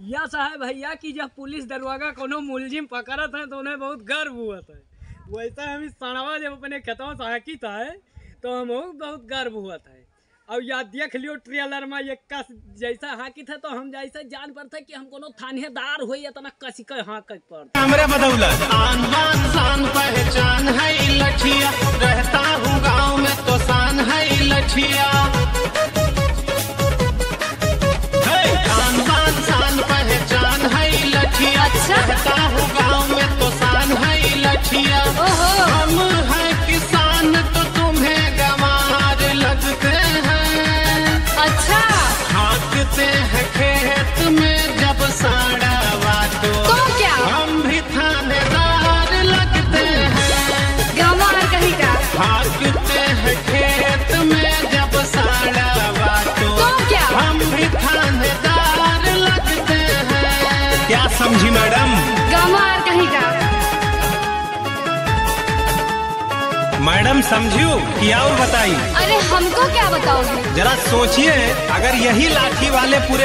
या साहब भैया कि जब पुलिस दरवाजा कोनो मुलजिम पकड़त है तो उन्हें बहुत गर्व हुआ था। वैसा हम इस सड़वा जब अपने खेतों से हाकी था तो हम बहुत गर्व हुआ था। और या देख लियो ट्रेलर में ये कस जैसा हाकी था तो हम जैसा जान पर था कि हम कोनो थानेदार हो या तना कसी के हाक पर हमरे बदौलत शान पहचान है लठिया, रहता हूँ गाँव में तो शान है लठिया। शान पहचान है लठिया, रहता हूँ गाँव में तो शान है लठिया। हम है किसान तो तुम्हें गंवार लगते हैं। अच्छा हाँकते हैं खेत में जब साड़ावा तो क्या हम भी थानेदार लगते हैं। गंवार कहीं का हाँकते हैं खेत में जब साड़ावा तो क्या हम भी थानेदार लगते हैं। क्या समझी मैडम? गंवार कहीं का मैडम समझियो कि और बताई? अरे हमको क्या बताओगे? जरा सोचिए, अगर यही लाठी वाले पूरे